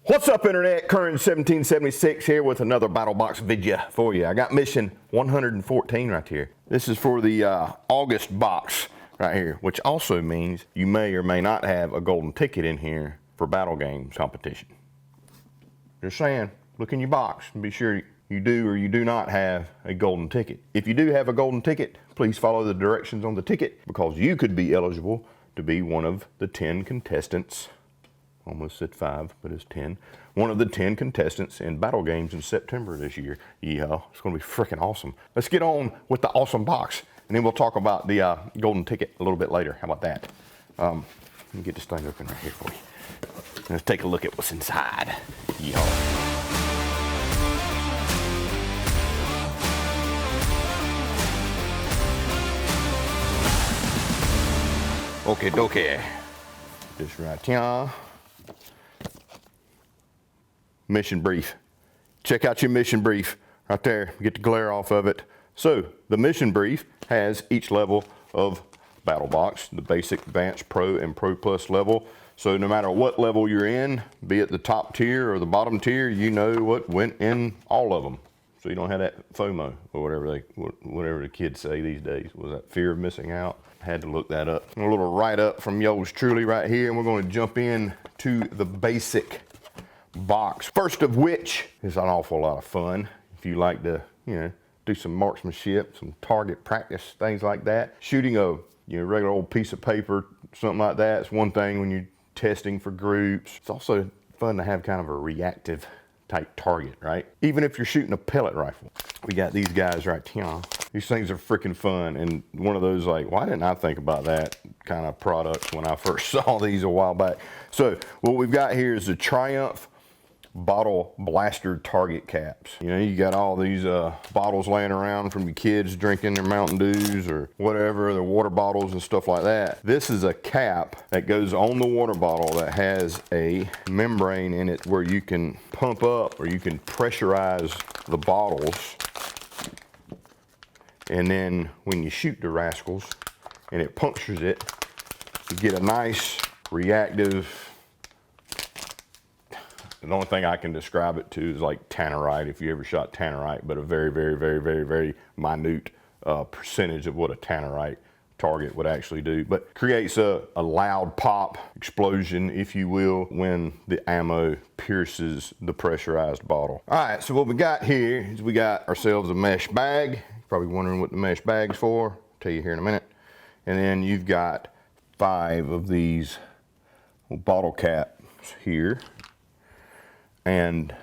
What's up, Internet? Current 1776 here with another Battlbox video for you. I got mission 114 right here. This is for the August box right here, which also means you may or may not have a golden ticket in here for battle games competition. Just saying, look in your box and be sure you do or you do not have a golden ticket. If you do have a golden ticket, please follow the directions on the ticket because you could be eligible to be one of the 10 contestants. Almost said 5, but it's 10. One of the 10 contestants in battle games in September this year. Yeah, it's gonna be freaking awesome. Let's get on with the awesome box, and then we'll talk about the golden ticket a little bit later. How about that? Let me get this thing open right here for you. Let's take a look at what's inside. Yeehaw. Okay, dokie. This right here. Mission brief. Check out your mission brief right there. Get the glare off of it. So the mission brief has each level of Battlbox, the basic, advanced, pro, and pro plus level. So no matter what level you're in, be it the top tier or the bottom tier, you know what went in all of them. So you don't have that FOMO or whatever the kids say these days. Was that fear of missing out? Had to look that up. A little write up from yours truly right here, and we're going to jump in to the basic box. First of which is an awful lot of fun. If you like to, do some marksmanship, some target practice, things like that. Shooting a regular old piece of paper, something like that. It's one thing when you're testing for groups. It's also fun to have kind of a reactive type target, right? Even if you're shooting a pellet rifle. We got these guys right here. These things are freaking fun, and one of those like, why didn't I think about that kind of products when I first saw these a while back? So what we've got here is the Triumph bottle blaster target caps. You got all these bottles laying around from your kids drinking their Mountain Dews or whatever, their water bottles and stuff like that. This is a cap that goes on the water bottle that has a membrane in it where you can pump up or you can pressurize the bottles. And then when you shoot the rascals and it punctures it, you get a nice reactive. The only thing I can describe it to is like tannerite, if you ever shot tannerite, but a very, very, very, very, very minute percentage of what a tannerite target would actually do. But creates a loud pop explosion, if you will, when the ammo pierces the pressurized bottle. All right, so what we got here is we got ourselves a mesh bag. You're probably wondering what the mesh bag's for. I'll tell you here in a minute. And then you've got 5 of these bottle caps here. And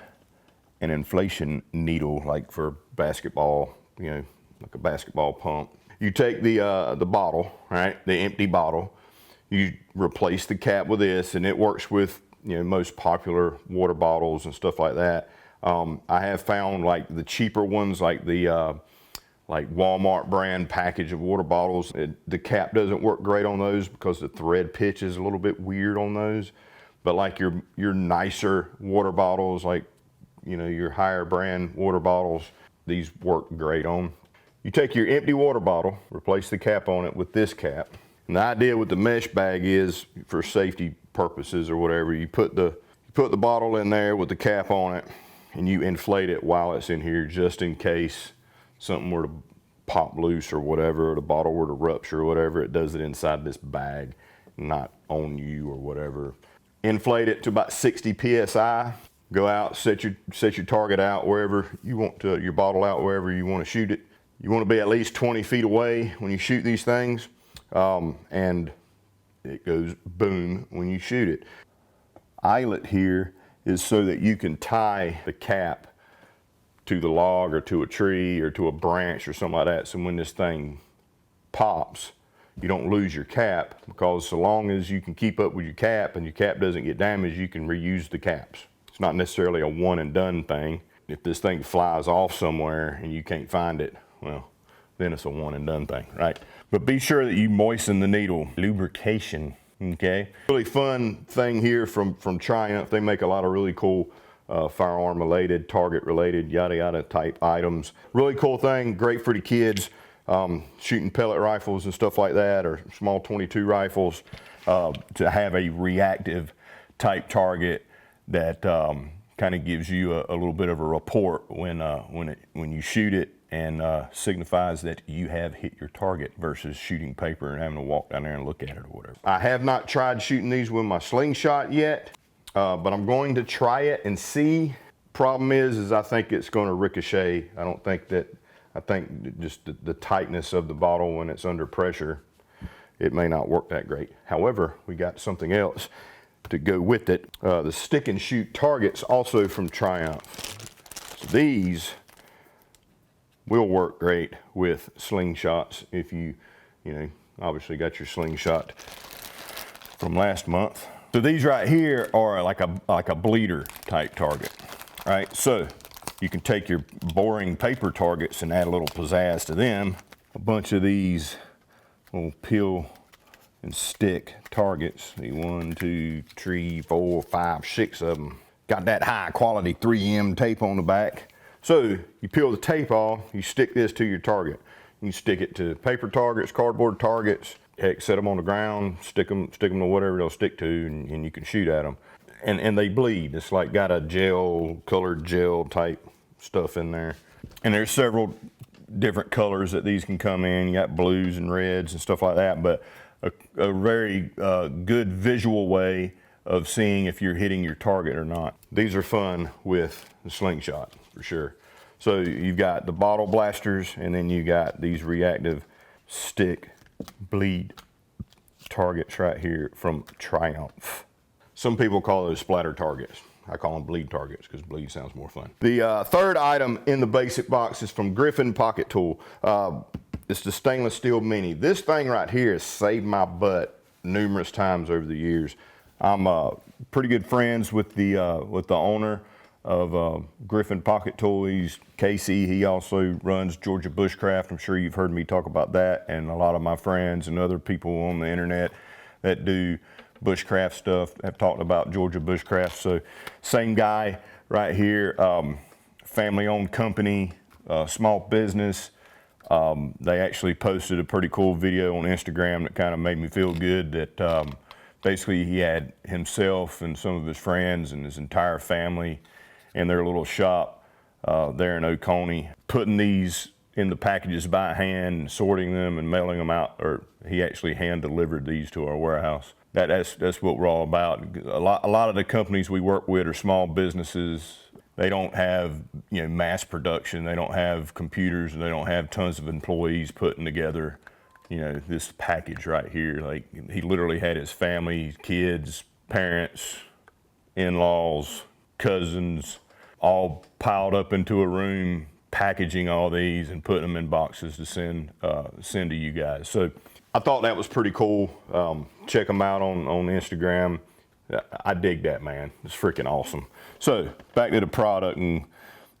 an inflation needle, like for basketball, like a basketball pump. You take the bottle, right, the empty bottle, you replace the cap with this, and it works with most popular water bottles and stuff like that. I have found like the cheaper ones, like the like Walmart brand package of water bottles. The cap doesn't work great on those because the thread pitch is a little bit weird on those. But like your nicer water bottles, like your higher brand water bottles, these work great on. You take your empty water bottle, replace the cap on it with this cap. And the idea with the mesh bag is for safety purposes or whatever. You put the bottle in there with the cap on it, and you inflate it while it's in here, just in case something were to pop loose or whatever, or the bottle were to rupture or whatever. It does it inside this bag, not on you or whatever. Inflate it to about 60 psi. Go out, set your target out wherever you want to, your bottle out wherever you want to shoot it. You want to be at least 20 feet away when you shoot these things, and it goes boom when you shoot it. Eyelet here is so that you can tie the cap to the log or to a tree or to a branch or something like that. So when this thing pops, you don't lose your cap, because so long as you can keep up with your cap and your cap doesn't get damaged, you can reuse the caps. It's not necessarily a one and done thing. If this thing flies off somewhere and you can't find it, well, then it's a one and done thing, right? But be sure that you moisten the needle. Lubrication, okay? Really fun thing here from Triumph. They make a lot of really cool firearm related, target related, yada yada type items. Really cool thing, great for the kids. Shooting pellet rifles and stuff like that, or small 22 rifles, to have a reactive type target that kind of gives you a little bit of a report when you shoot it, and signifies that you have hit your target versus shooting paper and having to walk down there and look at it or whatever. I have not tried shooting these with my slingshot yet, but I'm going to try it and see. Problem is I think it's going to ricochet. I think just the tightness of the bottle when it's under pressure, it may not work that great. However, we got something else to go with it. The stick and shoot targets, also from Triumph. So these will work great with slingshots if you obviously got your slingshot from last month. So these right here are like a bleeder type target, right? So you can take your boring paper targets and add a little pizzazz to them. A bunch of these little peel and stick targets. The 1, 2, 3, 4, 5, 6 of them. Got that high quality 3M tape on the back. So you peel the tape off, you stick this to your target. You stick it to paper targets, cardboard targets, heck, set them on the ground, stick them to whatever they'll stick to, and you can shoot at them. And they bleed. It's like got a colored gel type stuff in there. And there's several different colors that these can come in. You got blues and reds and stuff like that, but a very good visual way of seeing if you're hitting your target or not. These are fun with the slingshot for sure. So you've got the bottle blasters, and then you got these reactive stick bleed targets right here from Triumph. Some people call those splatter targets. I call them bleed targets because bleed sounds more fun. The third item in the basic box is from Griffin Pocket Tool. It's the stainless steel mini. This thing right here has saved my butt numerous times over the years. I'm pretty good friends with the owner of Griffin Pocket Tool. He's Casey. He also runs Georgia Bushcraft. I'm sure you've heard me talk about that, and a lot of my friends and other people on the internet that do bushcraft stuff have talked about Georgia Bushcraft. So same guy right here, family-owned company, small business. They actually posted a pretty cool video on Instagram that kind of made me feel good that basically he had himself and some of his friends and his entire family in their little shop there in Oconee, putting these in the packages by hand, sorting them and mailing them out, or he actually hand delivered these to our warehouse. That's what we're all about. A lot of the companies we work with are small businesses. They don't have mass production. They don't have computers, and they don't have tons of employees putting together this package right here. Like, he literally had his family, kids, parents, in-laws, cousins, all piled up into a room, packaging all these and putting them in boxes to send to you guys. So I thought that was pretty cool. Check them out on Instagram. I dig that, man. It's freaking awesome. So back to the product, and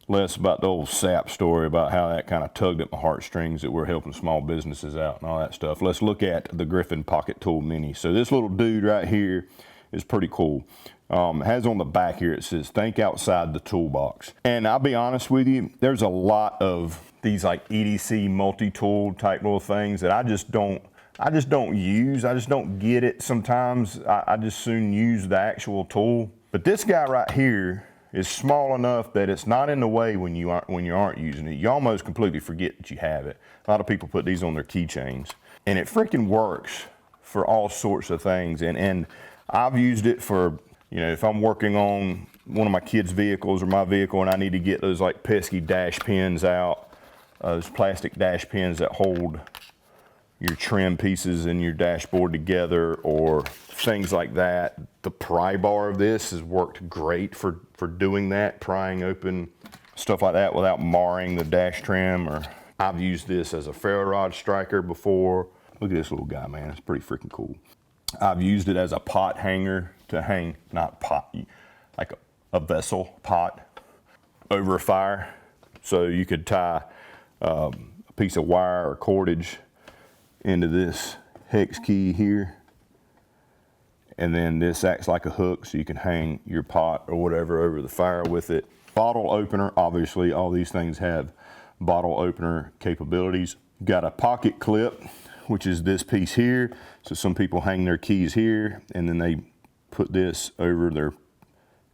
less about the old sap story about how that kind of tugged at my heartstrings that we're helping small businesses out and all that stuff. Let's look at the Griffin Pocket Tool Mini. So this little dude right here is pretty cool. It has on the back here, it says, "Think outside the toolbox." And I'll be honest with you, there's a lot of these like EDC multi-tool type little things that I just don't use. I just don't get it sometimes. I just soon use the actual tool. But this guy right here is small enough that it's not in the way when you aren't using it. You almost completely forget that you have it. A lot of people put these on their keychains, and it freaking works for all sorts of things. And I've used it for, if I'm working on one of my kids' vehicles or my vehicle and I need to get those like pesky dash pins out, those plastic dash pins that hold your trim pieces in your dashboard together, or things like that. The pry bar of this has worked great for doing that, prying open stuff like that without marring the dash trim. Or I've used this as a ferro rod striker before. Look at this little guy, man. It's pretty freaking cool. I've used it as a pot hanger to hang, not pot, like a vessel pot over a fire. So you could tie a piece of wire or cordage into this hex key here, and then this acts like a hook so you can hang your pot or whatever over the fire with it. Bottle opener, obviously all these things have bottle opener capabilities. Got a pocket clip, which is this piece here, so some people hang their keys here and then they put this over their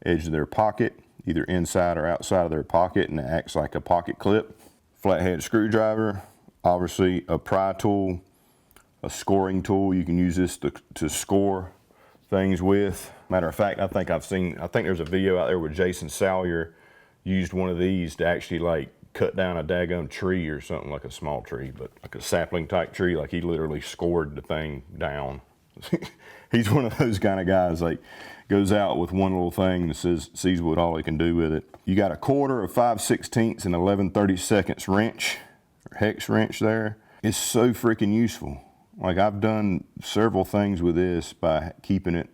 edge of their pocket, either inside or outside of their pocket, and it acts like a pocket clip. Flathead screwdriver, obviously a pry tool, a scoring tool. You can use this to score things with. Matter of fact, I think there's a video out there where Jason Salyer used one of these to actually like cut down a daggum tree or something, like a small tree, but like a sapling type tree. Like he literally scored the thing down. He's one of those kind of guys, like goes out with one little thing and sees what all he can do with it. You got a 1/4, a 5/16 and 11/32 wrench or hex wrench there. It's so freaking useful. Like I've done several things with this by keeping it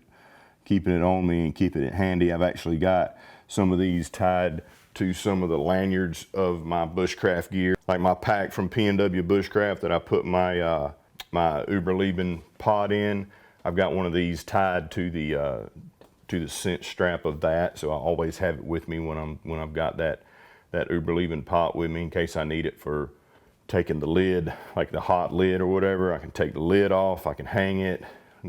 on me and keeping it handy. I've actually got some of these tied to some of the lanyards of my bushcraft gear, like my pack from P&W Bushcraft that I put my my Uberleben pod in. I've got one of these tied to the cinch strap of that, so I always have it with me when I've got that Uberleben pot with me in case I need it for taking the lid, like the hot lid or whatever. I can take the lid off, I can hang it,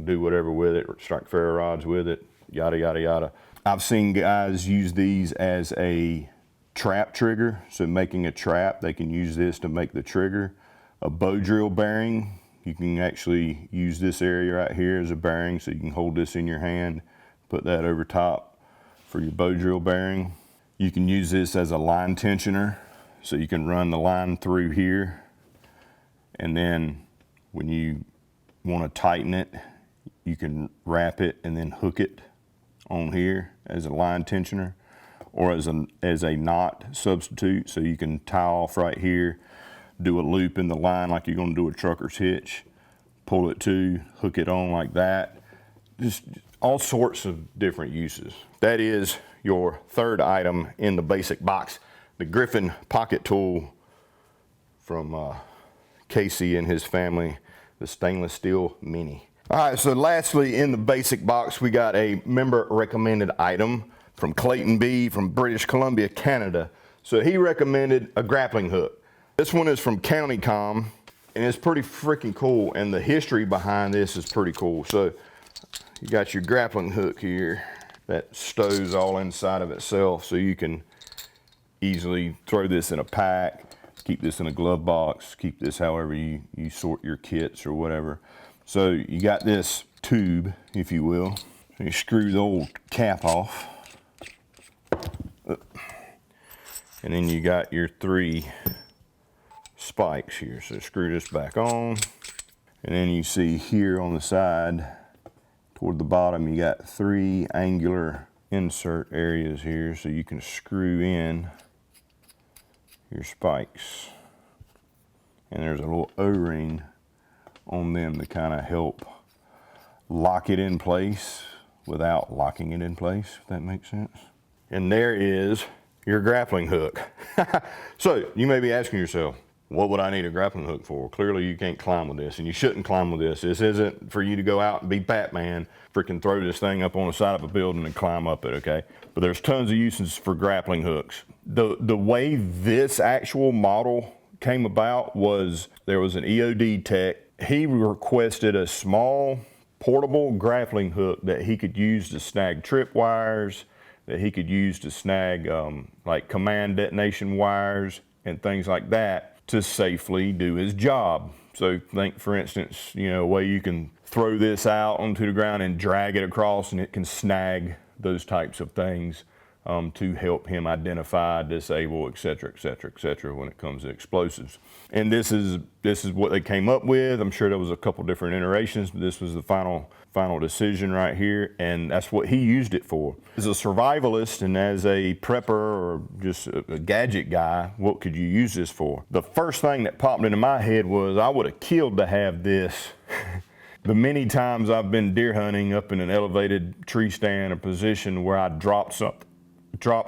do whatever with it, or strike ferro rods with it, yada yada yada. I've seen guys use these as a trap trigger, so making a trap, they can use this to make the trigger. A bow drill bearing, you can actually use this area right here as a bearing, so you can hold this in your hand, put that over top for your bow drill bearing. You can use this as a line tensioner, so you can run the line through here, and then when you want to tighten it, you can wrap it and then hook it on here as a line tensioner, or as a knot substitute, so you can tie off right here, do a loop in the line like you're going to do a trucker's hitch, pull it to, hook it on like that. Just all sorts of different uses. That is your third item in the basic box, the Griffin pocket tool from Casey and his family, the stainless steel mini. All right, so lastly in the basic box, we got a member recommended item from Clayton B from British Columbia, Canada. So he recommended a grappling hook. This one is from CountyCom, and it's pretty freaking cool, and the history behind this is pretty cool. So you got your grappling hook here that stows all inside of itself, so you can easily throw this in a pack, keep this in a glove box, keep this however you sort your kits or whatever. So you got this tube, if you will. So you screw the old cap off. And then you got your 3 spikes here. So screw this back on. And then you see here on the side, toward the bottom, you got 3 angular insert areas here, so you can screw in your spikes. And there's a little O-ring on them to kind of help lock it in place without locking it in place, if that makes sense. And there is your grappling hook. So you may be asking yourself, what would I need a grappling hook for? Clearly you can't climb with this, and you shouldn't climb with this. This isn't for you to go out and be Batman, freaking throw this thing up on the side of a building and climb up it, okay? But there's tons of uses for grappling hooks. The way this actual model came about was there was an EOD tech. He requested a small portable grappling hook that he could use to snag trip wires, that he could use to snag like command detonation wires and things like that to safely do his job. So think, for instance, a way you can throw this out onto the ground and drag it across, and it can snag those types of things to help him identify, disable, etc., etc., etc. when it comes to explosives. And this is what they came up with. I'm sure there was a couple different iterations, but this was the final decision right here, and that's what he used it for. As a survivalist and as a prepper or just a gadget guy, what could you use this for? The first thing that popped into my head was I would have killed to have this. The many times I've been deer hunting up in an elevated tree stand, a position where I dropped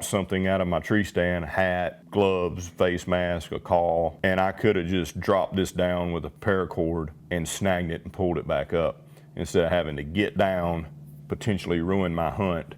something out of my tree stand, a hat, gloves, face mask, a call, and I could have just dropped this down with a paracord and snagged it and pulled it back up, instead of having to get down, potentially ruin my hunt,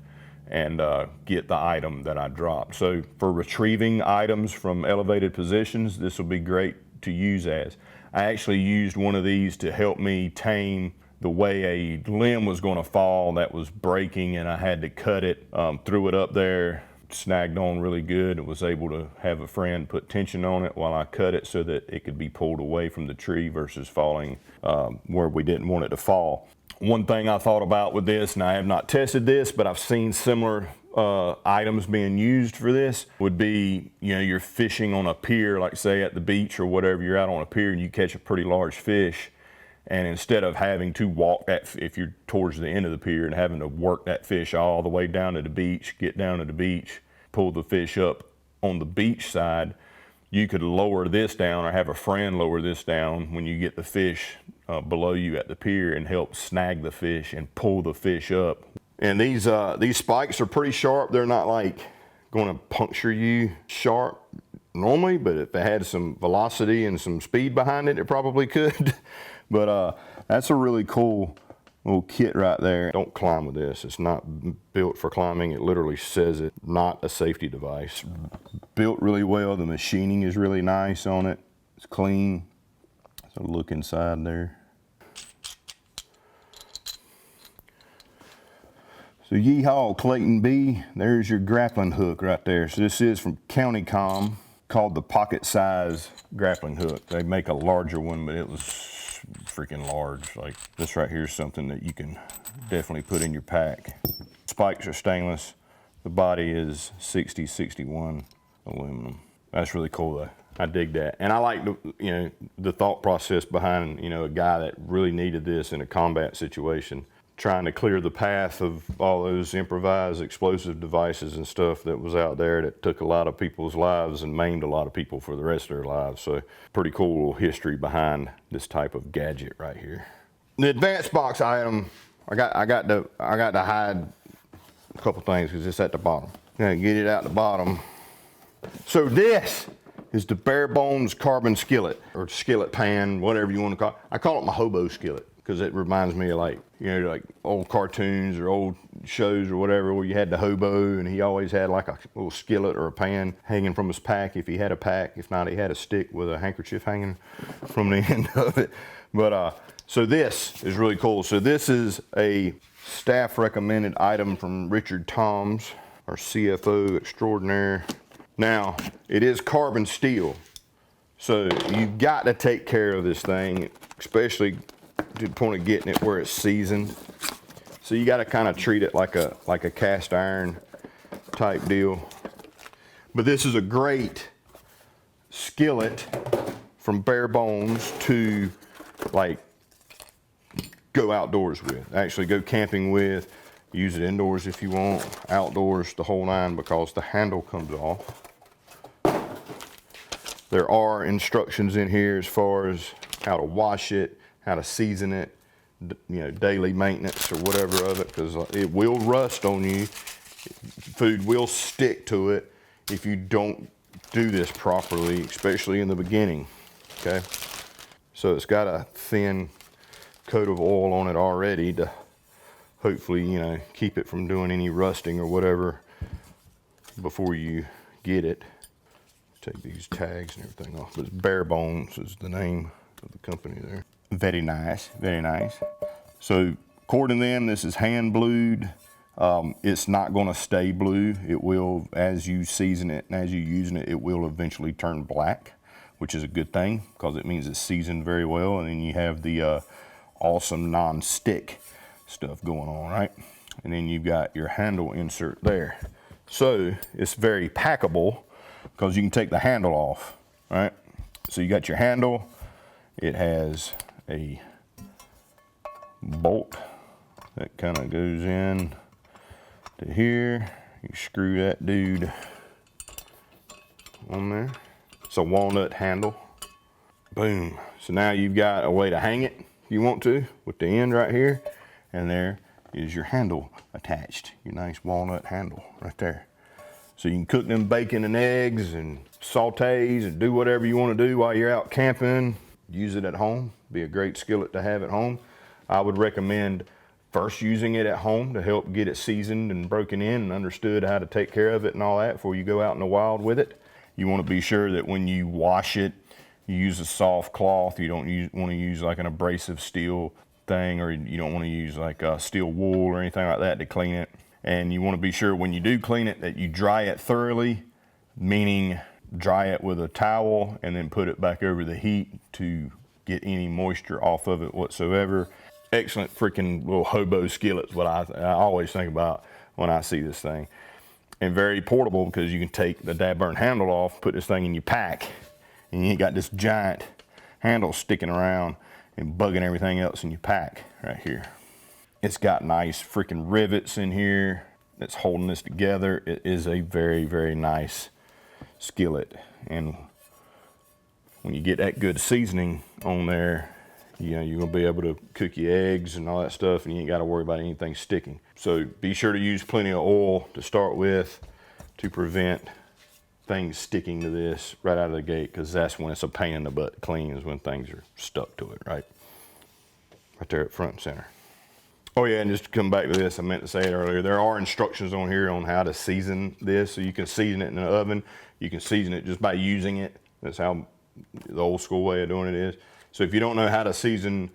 and get the item that I dropped. So for retrieving items from elevated positions, this will be great to use as. I actually used one of these to help me tame the way a limb was going to fall that was breaking, and I had to cut it, threw it up there, snagged on really good, and was able to have a friend put tension on it while I cut it so that it could be pulled away from the tree versus falling where we didn't want it to fall. One thing I thought about with this, and I have not tested this, but I've seen similar items being used for this, would be, you know, you're fishing on a pier, like say at the beach or whatever, you're out on a pier and you catch a pretty large fish, and instead of having to walk that, if you're towards the end of the pier and having to work that fish all the way down to the beach, get down to the beach, pull the fish up on the beach side, you could lower this down or have a friend lower this down when you get the fish below you at the pier and help snag the fish and pull the fish up. And these spikes are pretty sharp. They're not like going to puncture you sharp normally, but if it had some velocity and some speed behind it, it probably could. But that's a really cool little kit right there. Don't climb with this. It's not built for climbing. It literally says it, not a safety device. Built really well. The machining is really nice on it. It's clean. So look inside there. So yeehaw, Clayton B, there's your grappling hook right there. So this is from County Com, called the pocket size grappling hook. They make a larger one, but it was freaking large. Like this right here is something that you can definitely put in your pack. Spikes are stainless. The body is 60-61 aluminum. That's really cool though. I dig that. And I like the thought process behind, a guy that really needed this in a combat situation, trying to clear the path of all those improvised explosive devices and stuff that was out there that took a lot of people's lives and maimed a lot of people for the rest of their lives. So pretty cool history behind this type of gadget right here. The advanced box item, I got to hide a couple things because it's at the bottom. Gotta get it out the bottom. So this is the bare bones carbon skillet, or skillet pan, whatever you want to call it. I call it my hobo skillet because it reminds me of like old cartoons or old shows or whatever where you had the hobo and he always had like a little skillet or a pan hanging from his pack if he had a pack. If not, he had a stick with a handkerchief hanging from the end of it. But so this is really cool. So this is a staff recommended item from Richard Toms, our CFO extraordinaire. Now, it is carbon steel, so you've got to take care of this thing, especially to the point of getting it where it's seasoned. So you got to kind of treat it like a cast iron type deal. But this is a great skillet from bare bones to like go outdoors with, actually go camping with. Use it indoors if you want, outdoors, the whole nine, because the handle comes off. There are instructions in here as far as how to wash it, how to season it, daily maintenance or whatever of it, because it will rust on you. Food will stick to it if you don't do this properly, especially in the beginning, okay? So it's got a thin coat of oil on it already to hopefully, keep it from doing any rusting or whatever before you get it. Take these tags and everything off. But it's Bare Bones is the name of the company there. Very nice, very nice. So according to them, this is hand blued. It's not gonna stay blue. It will, as you season it and as you're using it, it will eventually turn black, which is a good thing because it means it's seasoned very well. And then you have the awesome non-stick stuff going on, right? And then you've got your handle insert there. So it's very packable because you can take the handle off, right? So you got your handle. It has a bolt that kind of goes in to here. You screw that dude on there. It's a walnut handle. Boom. So now you've got a way to hang it if you want to with the end right here. And there is your handle attached, your nice walnut handle right there. So you can cook them bacon and eggs and sautés and do whatever you want to do while you're out camping. Use it at home. Be a great skillet to have at home. I would recommend first using it at home to help get it seasoned and broken in and understood how to take care of it and all that before you go out in the wild with it. You want to be sure that when you wash it, you use a soft cloth. You don't want to use like an abrasive steel anything, or you don't want to use like steel wool or anything like that to clean it. And you want to be sure when you do clean it that you dry it thoroughly, meaning dry it with a towel and then put it back over the heat to get any moisture off of it whatsoever. Excellent freaking little hobo skillet's what I always think about when I see this thing. And very portable, because you can take the dadburn handle off, put this thing in your pack, and you ain't got this giant handle sticking around and bugging everything else in your pack right here. It's got nice freaking rivets in here that's holding this together. It is a very, very nice skillet. And when you get that good seasoning on there, you know, you're gonna be able to cook your eggs and all that stuff, and you ain't gotta worry about anything sticking. So be sure to use plenty of oil to start with to prevent things sticking to this right out of the gate, because that's when it's a pain in the butt to clean, is when things are stuck to it, right? Right there at front and center. Oh yeah, and just to come back to this, I meant to say it earlier, there are instructions on here on how to season this. So you can season it in the oven. You can season it just by using it. That's how the old school way of doing it is. So if you don't know how to season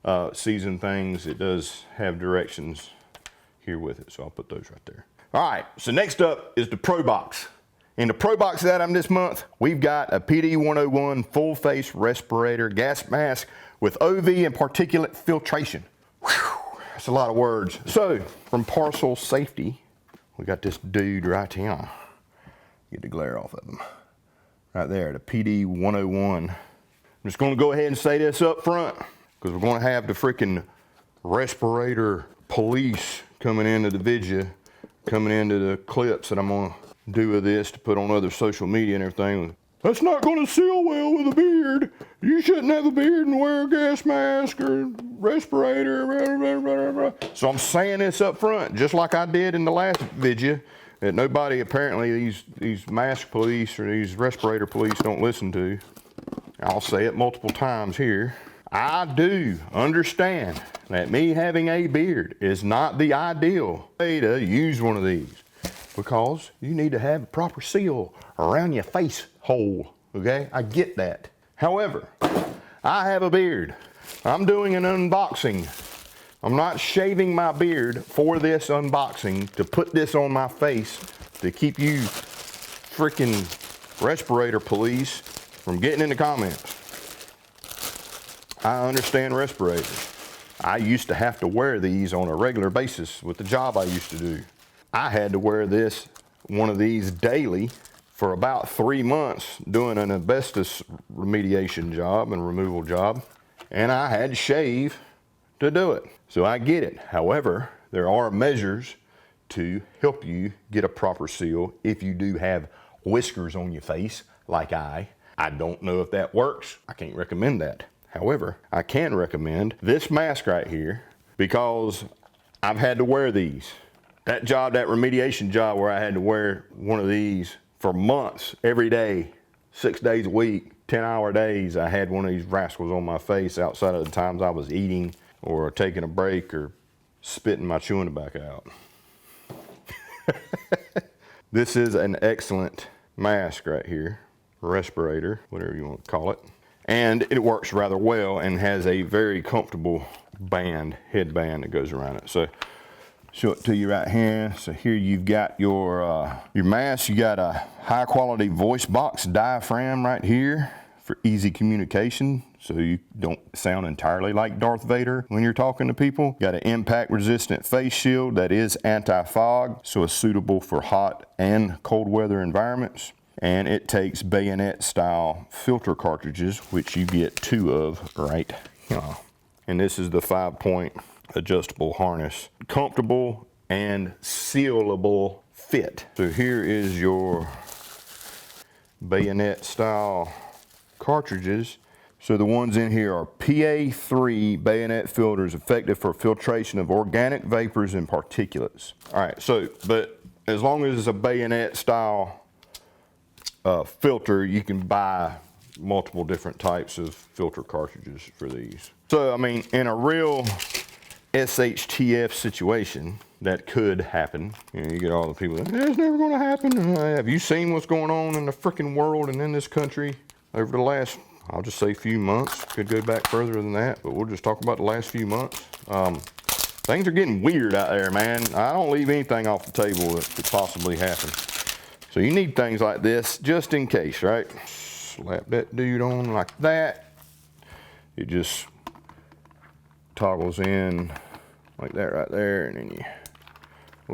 things, it does have directions here with it. So I'll put those right there. All right, so next up is the Pro Box. In the Pro Box that I'm this month, we've got a PD 101 full face respirator gas mask with OV and particulate filtration. Whew. That's a lot of words. So, from Parcel Safety, we got this dude right here. Get the glare off of him. Right there, the PD 101. I'm just gonna go ahead and say this up front, because we're gonna have the freaking respirator police coming into the video, coming into the clips that I'm gonna do with this to put on other social media and everything. That's not gonna seal well with a beard. You shouldn't have a beard and wear a gas mask or respirator. Blah, blah, blah, blah. So I'm saying this up front, just like I did in the last video, that nobody apparently, these mask police or these respirator police don't listen to. I'll say it multiple times here. I do understand that me having a beard is not the ideal way to use one of these, because you need to have a proper seal around your face hole, okay? I get that. However, I have a beard. I'm doing an unboxing. I'm not shaving my beard for this unboxing to put this on my face to keep you freaking respirator police from getting in the comments. I understand respirators. I used to have to wear these on a regular basis with the job I used to do. I had to wear one of these daily for about 3 months doing an asbestos remediation job and removal job, and I had to shave to do it. So I get it. However, there are measures to help you get a proper seal if you do have whiskers on your face like I don't know if that works. I can't recommend that. However, I can recommend this mask right here, because I've had to wear these. That job, that remediation job where I had to wear one of these for months, every day, 6 days a week, 10-hour days, I had one of these rascals on my face outside of the times I was eating or taking a break or spitting my chewing tobacco out. This is an excellent mask right here, respirator, whatever you want to call it. And it works rather well and has a very comfortable headband that goes around it. So, show it to you right here. So here you've got your mask. You got a high quality voice box diaphragm right here for easy communication, so you don't sound entirely like Darth Vader when you're talking to people. Got an impact resistant face shield that is anti-fog, so it's suitable for hot and cold weather environments. And it takes bayonet style filter cartridges, which you get 2 of right here. And this is the 5-point adjustable harness. Comfortable and sealable fit. So here is your bayonet style cartridges. So the ones in here are PA3 bayonet filters, effective for filtration of organic vapors and particulates. All right, so, but as long as it's a bayonet style filter, you can buy multiple different types of filter cartridges for these. So, I mean, in a real SHTF situation, that could happen. You know, you get all the people that, it's never gonna happen. Have you seen what's going on in the freaking world and in this country over the last I'll just say a few months. Could go back further than that, but we'll just talk about the last few months. Things are getting weird out there, man. I don't leave anything off the table that could possibly happen. So you need things like this just in case, right? Slap that dude on like that. It just toggles in like that right there, and then you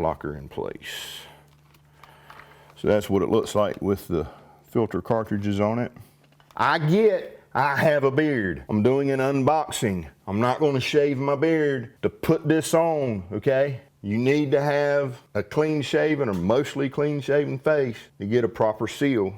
lock her in place. So that's what it looks like with the filter cartridges on it. I have a beard. I'm doing an unboxing. I'm not gonna shave my beard to put this on, okay? You need to have a clean shaven or mostly clean shaven face to get a proper seal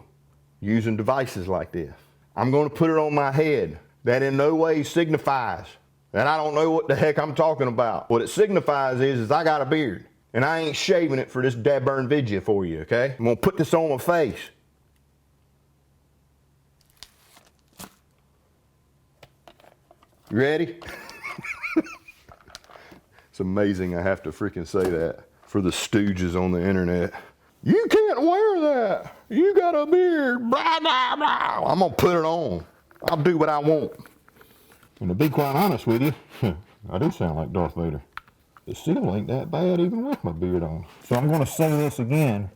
using devices like this. I'm gonna put it on my head. That in no way signifies that I don't know what the heck I'm talking about. What it signifies is I got a beard and I ain't shaving it for this dad-burn video for you, okay? I'm gonna put this on my face. You ready? It's amazing I have to freaking say that for the stooges on the internet. You can't wear that. You got a beard. Blah, blah, blah. I'm gonna put it on. I'll do what I want. And to be quite honest with you, I do sound like Darth Vader. It still ain't that bad even with my beard on. So I'm gonna say this again.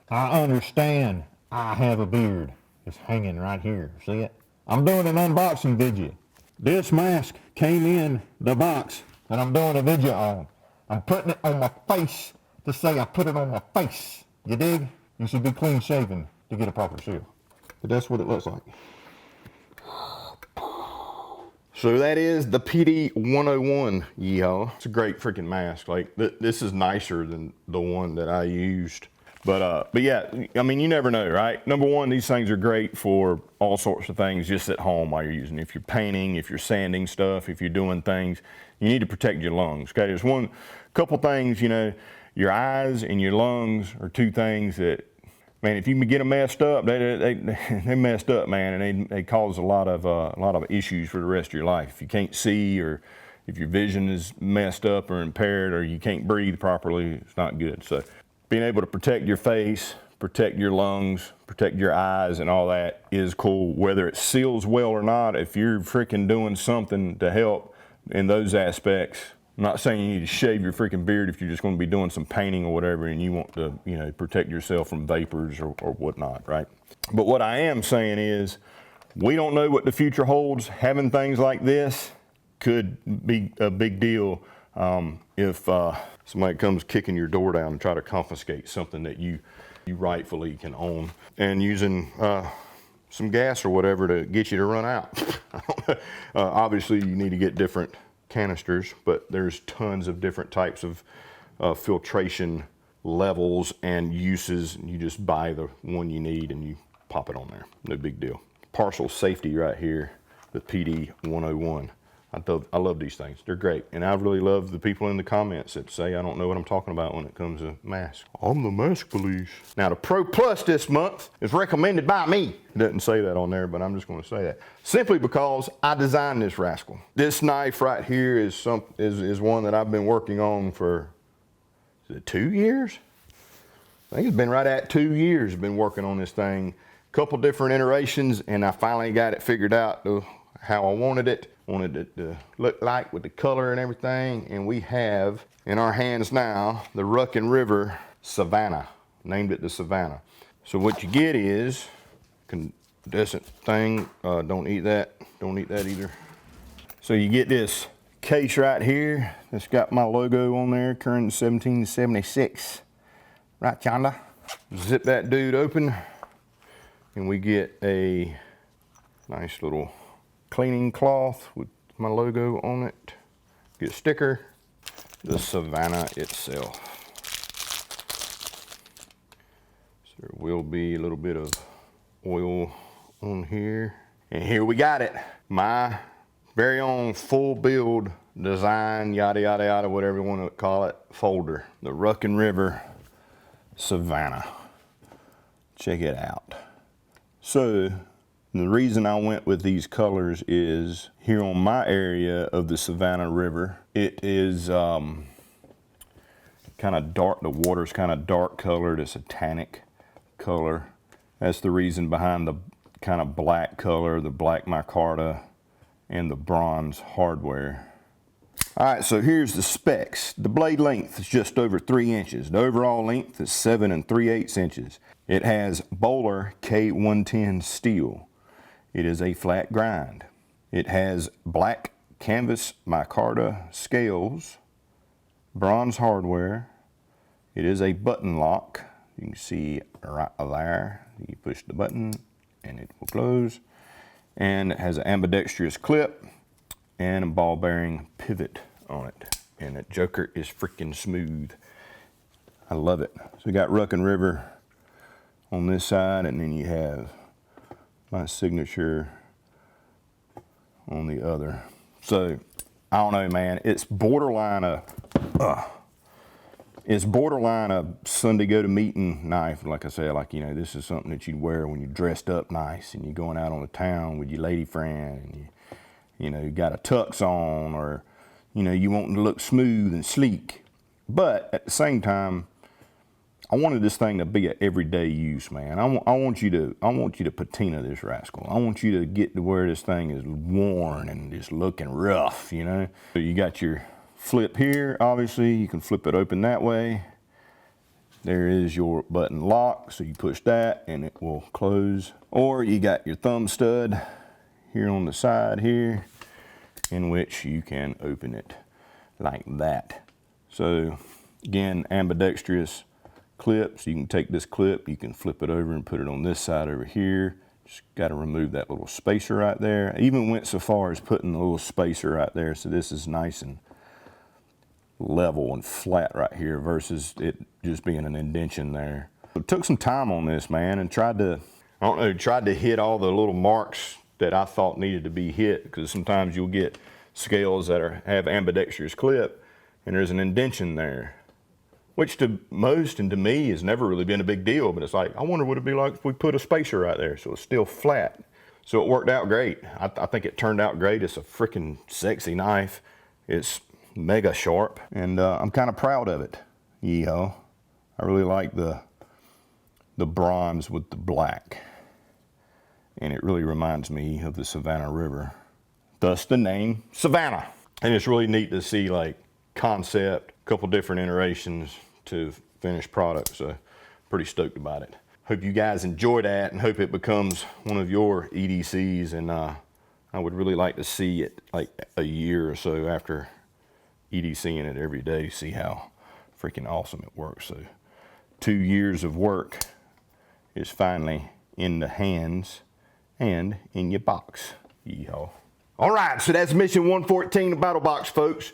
I understand I have a beard. It's hanging right here, see it? I'm doing an unboxing video. This mask came in the box that I'm doing a video on. I'm putting it on my face to say I put it on my face. You dig? You should be clean shaven to get a proper seal. But that's what it looks like. So that is the PD 101, y'all. It's a great freaking mask. Like this is nicer than the one that I used. But yeah, I mean, you never know, right? Number one, these things are great for all sorts of things just at home while you're using it. If you're painting, if you're sanding stuff, if you're doing things, you need to protect your lungs, okay? There's couple things, you know, your eyes and your lungs are two things that, man, if you can get them messed up, they messed up, man, and they cause a lot of issues for the rest of your life. If you can't see, or if your vision is messed up or impaired, or you can't breathe properly, it's not good. So being able to protect your face, protect your lungs, protect your eyes and all that is cool. Whether it seals well or not, if you're freaking doing something to help in those aspects, I'm not saying you need to shave your freaking beard if you're just going to be doing some painting or whatever and you want to, you know, protect yourself from vapors or whatnot, right? But what I am saying is, we don't know what the future holds. Having things like this could be a big deal if somebody comes kicking your door down and try to confiscate something that you rightfully can own, and using some gas or whatever to get you to run out. Obviously, you need to get different canisters, but there's tons of different types of filtration levels and uses. You just buy the one you need and you pop it on there. No big deal. Partial safety right here, the PD 101. I love these things. They're great. And I really love the people in the comments that say I don't know what I'm talking about when it comes to masks. I'm the mask police. Now the Pro Plus this month is recommended by me. It doesn't say that on there, but I'm just going to say that. Simply because I designed this rascal. This knife right here is one that I've been working on for, is it 2 years? I think it's been right at 2 years I've been working on this thing. Couple different iterations, and I finally got it figured out how I wanted it to look like with the color and everything. And we have in our hands now the Ruckin River Savannah. Named it the Savannah. So what you get is incandescent thing. Don't eat that either. So you get this case right here that's got my logo on there, current 1776 right yonder. Zip that dude open and we get a nice little cleaning cloth with my logo on it. Get a sticker, the Savannah itself. So there will be a little bit of oil on here. And here we got it. My very own full build design, yada, yada, yada, whatever you want to call it, folder. The Ruckin River Savannah. Check it out. So, the reason I went with these colors is here on my area of the Savannah River, it is kind of dark. The water's kind of dark colored. It's a tannic color. That's the reason behind the kind of black color, the black micarta, and the bronze hardware. All right, so here's the specs. The blade length is just over 3 inches. The overall length is 7 3/8 inches. It has Bowler K110 steel. It is a flat grind. It has black canvas micarta scales, bronze hardware. It is a button lock. You can see right there. You push the button and it will close. And it has an ambidextrous clip and a ball bearing pivot on it. And that joker is freaking smooth. I love it. So we got Ruck and River on this side, and then you have my signature on the other. So I don't know, man. It's borderline a Sunday go to meeting knife. Like I said, like, you know, this is something that you'd wear when you're dressed up nice and you're going out on the town with your lady friend, and you know, you got a tux on, or, you know, you want to look smooth and sleek. But at the same time, I wanted this thing to be an everyday use, man. I want you to patina this rascal. I want you to get to where this thing is worn and just looking rough, you know. So you got your flip here, obviously. You can flip it open that way. There is your button lock, so you push that and it will close. Or you got your thumb stud here on the side here, in which you can open it like that. So again, ambidextrous clips. You can take this clip, you can flip it over and put it on this side over here. Just got to remove that little spacer right there. I even went so far as putting a little spacer right there, so this is nice and level and flat right here versus it just being an indentation there. So took some time on this, man, and tried to hit all the little marks that I thought needed to be hit, because sometimes you'll get scales that have ambidextrous clip and there's an indentation there, which to most and to me has never really been a big deal, but it's like, I wonder what it'd be like if we put a spacer right there so it's still flat. So it worked out great. I think it turned out great. It's a freaking sexy knife. It's mega sharp, and I'm kind of proud of it. I really like the bronze with the black, and it really reminds me of the Savannah River, thus the name Savannah. And it's really neat to see like concept, a couple different iterations to finished product, so pretty stoked about it. Hope you guys enjoy that and hope it becomes one of your EDCs, and I would really like to see it like a year or so after EDCing it every day, see how freaking awesome it works. So 2 years of work is finally in the hands and in your box. Yeehaw. All right, so that's mission 114 of Battlbox, folks.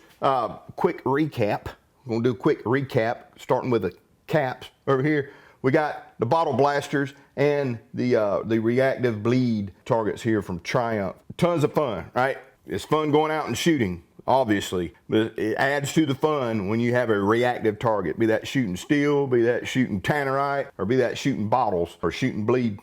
Quick recap. We're gonna do a quick recap, starting with the caps over here. We got the bottle blasters and the reactive bleed targets here from Triumph. Tons of fun, right? It's fun going out and shooting, obviously, but it adds to the fun when you have a reactive target, be that shooting steel, be that shooting tannerite, or be that shooting bottles, or shooting bleed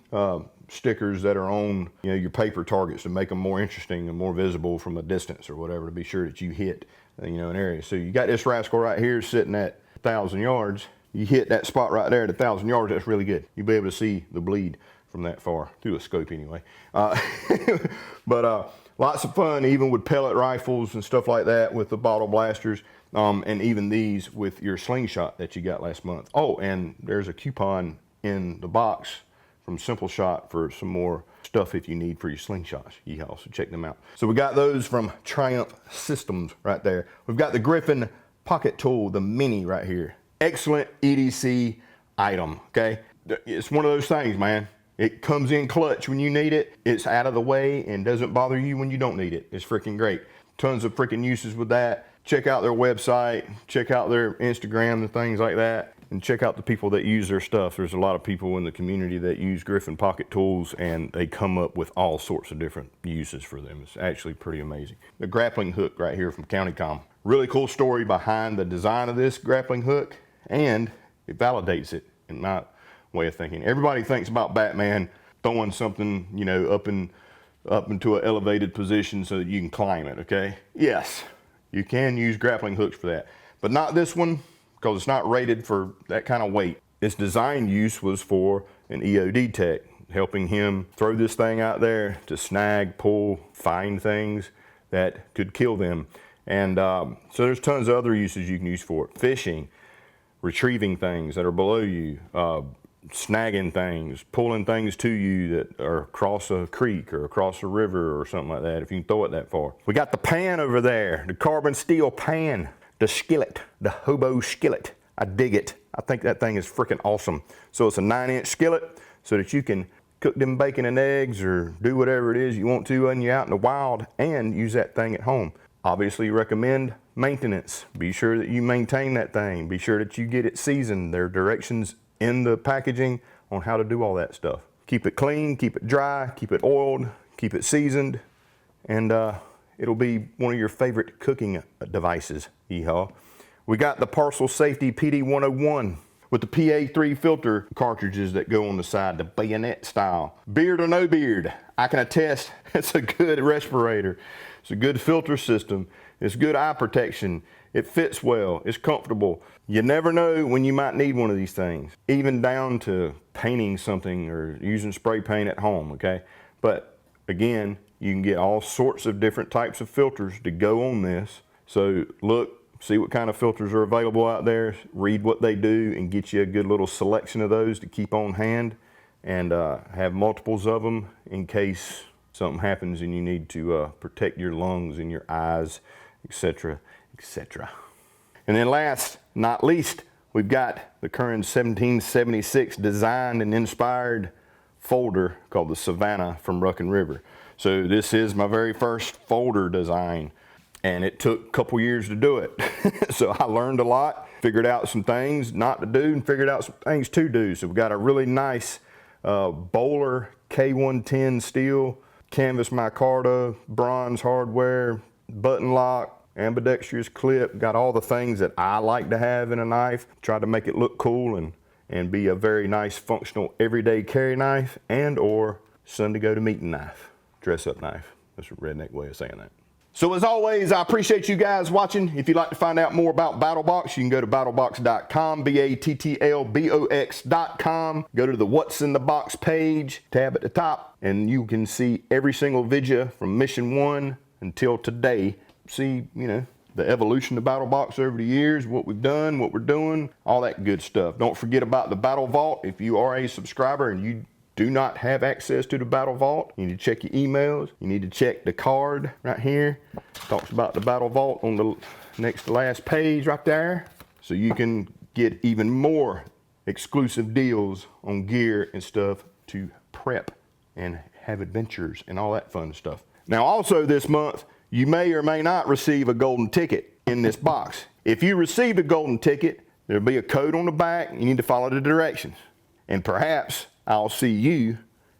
stickers that are on, you know, your paper targets to make them more interesting and more visible from a distance or whatever, to be sure that you hit, you know, an area. So you got this rascal right here sitting at 1,000 yards. You hit that spot right there at 1,000 yards, that's really good. You'll be able to see the bleed from that far, through a scope anyway. But lots of fun, even with pellet rifles and stuff like that with the bottle blasters, and even these with your slingshot that you got last month. Oh, and there's a coupon in the box from Simple Shot for some more stuff if you need for your slingshots. Yeehaw, so check them out. So we got those from Triumph Systems right there. We've got the Griffin pocket tool, the mini right here. Excellent EDC item, okay? It's one of those things, man. It comes in clutch when you need it. It's out of the way and doesn't bother you when you don't need it. It's freaking great. Tons of freaking uses with that. Check out their website, check out their Instagram and things like that, and check out the people that use their stuff. There's a lot of people in the community that use Griffin pocket tools, and they come up with all sorts of different uses for them. It's actually pretty amazing. The grappling hook right here from CountyCom. Really cool story behind the design of this grappling hook, and it validates it in my way of thinking. Everybody thinks about Batman throwing something, you know, up into an elevated position so that you can climb it, okay? Yes, you can use grappling hooks for that, but not this one, because it's not rated for that kind of weight. Its design use was for an EOD tech, helping him throw this thing out there to snag, pull, find things that could kill them. And so there's tons of other uses you can use for it. Fishing, retrieving things that are below you, snagging things, pulling things to you that are across a creek or across a river or something like that, if you can throw it that far. We got the pan over there, the carbon steel pan, the skillet, the hobo skillet. I dig it. I think that thing is freaking awesome. So it's a 9-inch skillet so that you can cook them bacon and eggs or do whatever it is you want to when you're out in the wild and use that thing at home. Obviously recommend maintenance. Be sure that you maintain that thing. Be sure that you get it seasoned. There are directions in the packaging on how to do all that stuff. Keep it clean, keep it dry, keep it oiled, keep it seasoned, and it'll be one of your favorite cooking devices. Yeehaw. We got the Parcel Safety PD101 with the PA3 filter cartridges that go on the side, the bayonet style. Beard or no beard, I can attest it's a good respirator. It's a good filter system. It's good eye protection. It fits well. It's comfortable. You never know when you might need one of these things, even down to painting something or using spray paint at home, okay? But again, you can get all sorts of different types of filters to go on this. So look, see what kind of filters are available out there, read what they do, and get you a good little selection of those to keep on hand, and have multiples of them in case something happens and you need to protect your lungs and your eyes, etc., etc. And then last, not least, we've got the Curran 1776 designed and inspired folder called the Savannah from Ruck and River. So this is my very first folder design, and it took a couple years to do it. So I learned a lot, figured out some things not to do, and figured out some things to do. So we've got a really nice Bowler K110 steel, canvas micarta, bronze hardware, button lock, ambidextrous clip, got all the things that I like to have in a knife. Tried to make it look cool and be a very nice functional everyday carry knife and or Sunday go to meeting knife, dress up knife. That's a redneck way of saying that. So as always, I appreciate you guys watching. If you'd like to find out more about Battlbox, you can go to battlbox.com, battlbox.com. Go to the What's in the Box page, tab at the top, and you can see every single video from Mission 1 until today. See, you know, the evolution of Battlbox over the years, what we've done, what we're doing, all that good stuff. Don't forget about the Battle Vault. If you are a subscriber and you do not have access to the Battle Vault, you need to check your emails. You need to check the card right here. Talks about the Battle Vault on the next to last page right there. So you can get even more exclusive deals on gear and stuff to prep and have adventures and all that fun stuff. Now also this month, you may or may not receive a golden ticket in this box. If you received a golden ticket, there'll be a code on the back. You need to follow the directions. And perhaps I'll see you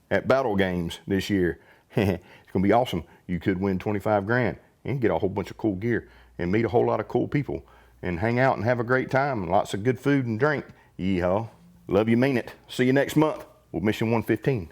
at Battle Games this year. It's gonna be awesome. You could win 25 grand and get a whole bunch of cool gear and meet a whole lot of cool people and hang out and have a great time and lots of good food and drink. Yeehaw. Love you, mean it. See you next month with Mission 115.